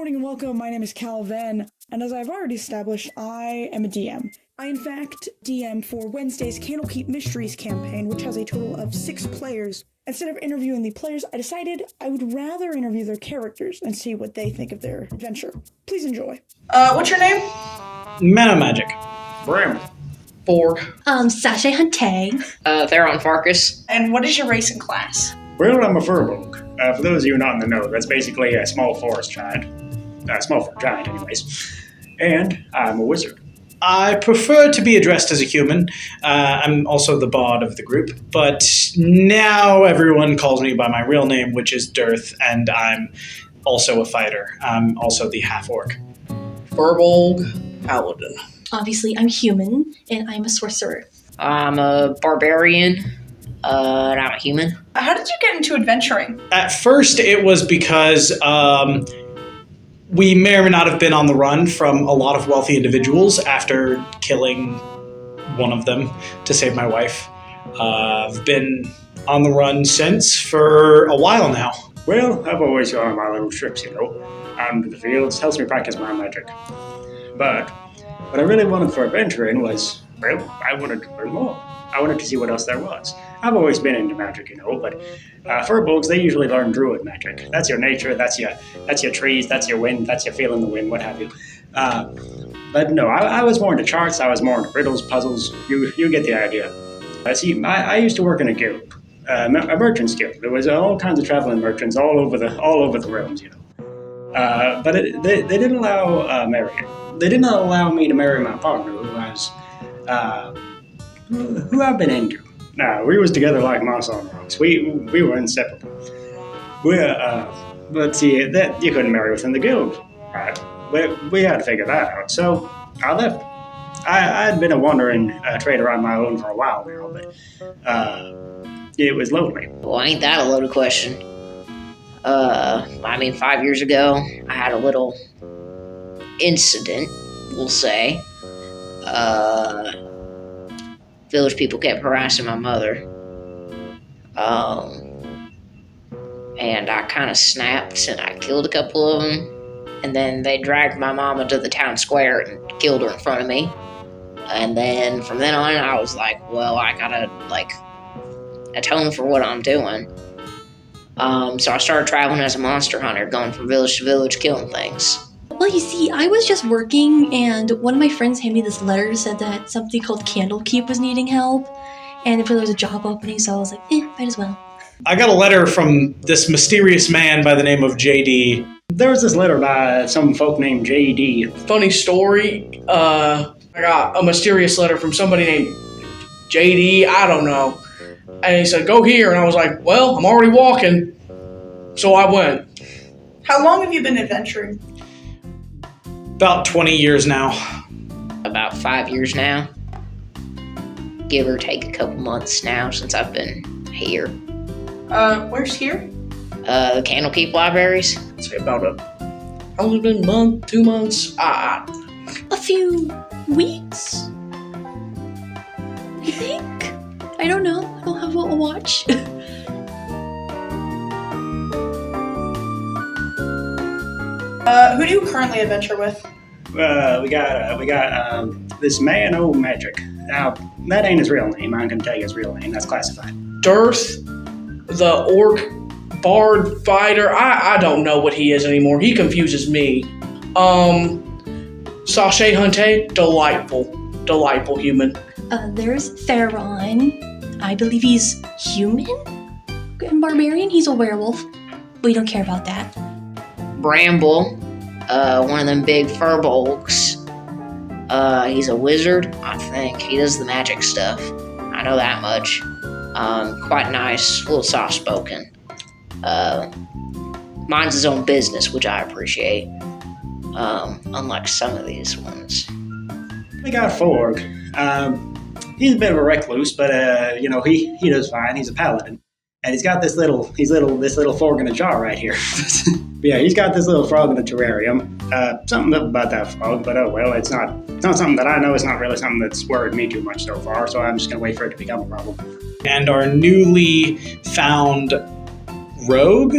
morning and welcome. My name is Calvin, and as I've already established, I am a DM. I, in fact, DM for Wednesday's Candlekeep Mysteries campaign, which has a total of 6 players. Instead of interviewing the players, I decided I would rather interview their characters and see what they think of their adventure. Please enjoy. What's your name? Mana Magic. Brim. Borg. Sasha Hunte. Theron Farkas. And what is your race and class? Well, I'm a furbolg. For those of you not in the know, that's basically a small forest giant. Small forest giant, anyways. And I'm a wizard. I prefer to be addressed as a human. I'm also the bard of the group, but now everyone calls me by my real name, which is Dearth, and I'm also a fighter. I'm also the half-orc. Furbolg Paladin. Obviously, I'm human, and I'm a sorcerer. I'm a barbarian, and I'm a human. How did you get into adventuring? At first, it was because we may or may not have been on the run from a lot of wealthy individuals after killing one of them to save my wife. I've been on the run since for a while now. Well, I've always gone on my little trips, out into the fields. Helps me practice my magic. But what I really wanted for adventuring was, well, I wanted to learn more. I wanted to see what else there was. I've always been into magic, but furbolgs, they usually learn druid magic. That's your nature, that's your trees, that's your wind, that's your feeling the wind, what have you. But no, I was more into charts, I was more into riddles, puzzles, you get the idea. See, I used to work in a guild, a merchant's guild. There was all kinds of traveling merchants all over the realms, But they didn't allow marrying. They didn't allow me to marry my partner, who I've been into. Nah, we was together like moss on rocks. We were inseparable. But see, that you couldn't marry within the guild, right? We had to figure that out. So I left. I had been a wandering trader on my own for a while now, but it was lonely. Well, ain't that a loaded question? 5 years ago, I had a little incident, we'll say. Village people kept harassing my mother. And I kind of snapped and I killed a couple of them. And then they dragged my mama to the town square and killed her in front of me. And then from then on, I was like, well, I gotta, atone for what I'm doing. So I started traveling as a monster hunter, going from village to village, killing things. Well, you see, I was just working, and one of my friends handed me this letter that said that something called Candlekeep was needing help, and if there was a job opening, so I was like, might as well. I got a letter from this mysterious man by the name of JD. There was this letter by some folk named JD. Funny story, I got a mysterious letter from somebody named JD, I don't know. And he said, go here, and I was like, well, I'm already walking. So I went. How long have you been adventuring? About 20 years now. About 5 years now. Give or take a couple months now since I've been here. Where's here? The Candlekeep libraries. I'd say about how long has it been? A month? 2 months? A few weeks? I think? I don't know. I don't have a watch. Who do you currently adventure with? We got this man old magic. Now, that ain't his real name. I can tell you his real name. That's classified. Dearth, the orc bard fighter. I don't know what he is anymore. He confuses me. Sasha Hunte, delightful human. There's Theron. I believe he's human? And barbarian? He's a werewolf. We don't care about that. Bramble, one of them big furbolgs. He's a wizard, I think. He does the magic stuff. I know that much. Quite nice, a little soft-spoken. Minds his own business, which I appreciate. Unlike some of these ones. We got Forg. He's a bit of a recluse, but he does fine. He's a paladin, and he's got this little frog in a jar right here. Yeah, he's got this little frog in a terrarium. Something about that frog, but oh well, it's not something that I know. It's not really something that's worried me too much so far. So I'm just gonna wait for it to become a problem. And our newly found rogue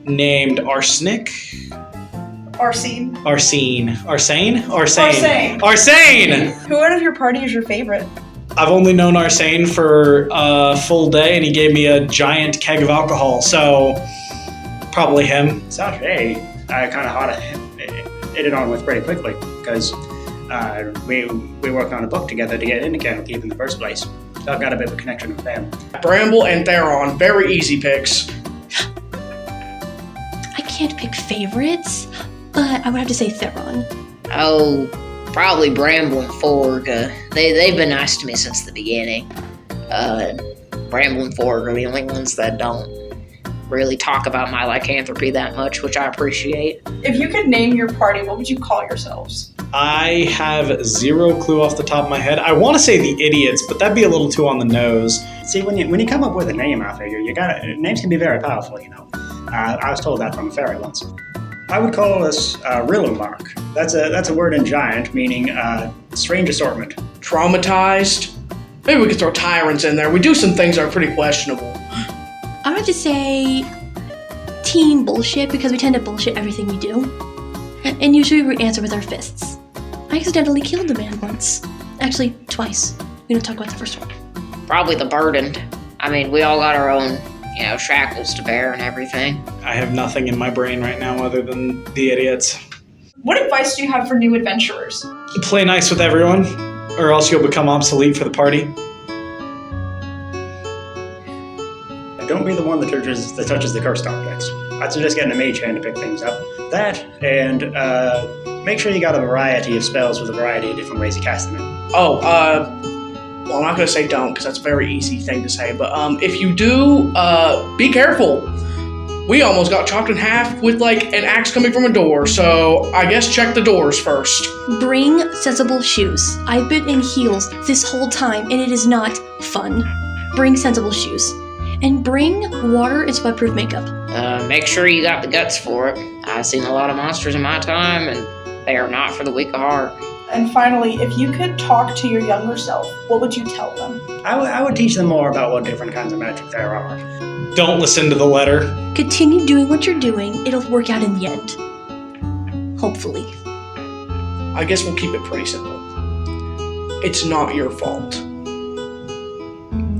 named Arsenic. Arsene. Arsene. Arsene? Arsene. Arsene! Who out of your party is your favorite? I've only known Arsene for a full day, and he gave me a giant keg of alcohol, so probably him. Saturday, I kind of had it on with pretty quickly because we worked on a book together to get into Candlekeep in the first place. So I've got a bit of a connection with them. Bramble and Theron, very easy picks. I can't pick favorites, but I would have to say Theron. Oh, probably Bramble and Forg. They've been nice to me since the beginning. Bramble and Forg are the only ones that don't really talk about my lycanthropy that much, which I appreciate. If you could name your party, what would you call yourselves? I have zero clue off the top of my head. I want to say the Idiots, but that'd be a little too on the nose. See, when you come up with a name, I figure names can be very powerful. I was told that from a fairy once. I would call us Rillenbark. That's a word in Giant, meaning strange assortment. Traumatized. Maybe we could throw tyrants in there. We do some things that are pretty questionable. I would have to say teen bullshit because we tend to bullshit everything we do. And usually we answer with our fists. I accidentally killed a man once. Actually, twice. We don't talk about the first one. Probably the burdened. I mean, we all got our own, shackles to bear and everything. I have nothing in my brain right now other than the Idiots. What advice do you have for new adventurers? Play nice with everyone, or else you'll become obsolete for the party. Don't be the one that touches the cursed objects. I'd suggest getting a mage hand to pick things up. That, and make sure you got a variety of spells with a variety of different ways to cast them in. Well, I'm not going to say don't, because that's a very easy thing to say, but if you do, be careful. We almost got chopped in half with, an axe coming from a door, so I guess check the doors first. Bring sensible shoes. I've been in heels this whole time, and it is not fun. Bring sensible shoes. And bring water and sweatproof makeup. Make sure you got the guts for it. I've seen a lot of monsters in my time, and they are not for the weak of heart. And finally, if you could talk to your younger self, what would you tell them? I would teach them more about what different kinds of magic there are. Don't listen to the letter. Continue doing what you're doing. It'll work out in the end. Hopefully. I guess we'll keep it pretty simple. It's not your fault.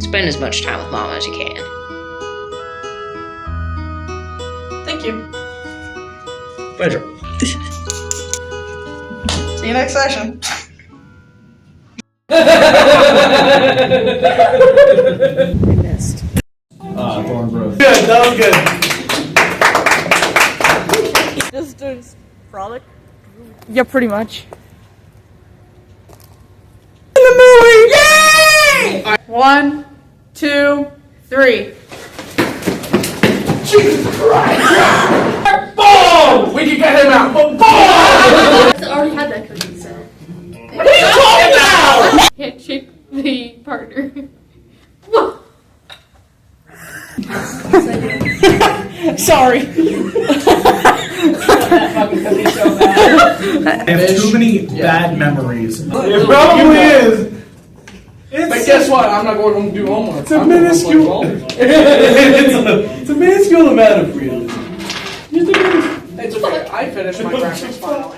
Spend as much time with Mama as you can. Thank you. Pleasure. See you next session. I missed. Thornbrook. Good, that was good. Just doing frolic? Yeah, pretty much. In the movie! Yay! 1, 2, 3. Jesus Christ! Boom! We can get him out. Boom! I already had that cookie set. What are you talking about? Handshake the partner. Sorry. I have too many bad memories. It probably is. But guess what? I'm not going to do homework. It's a minuscule. It's a minuscule amount of realism. It's okay. I finished my graphics file.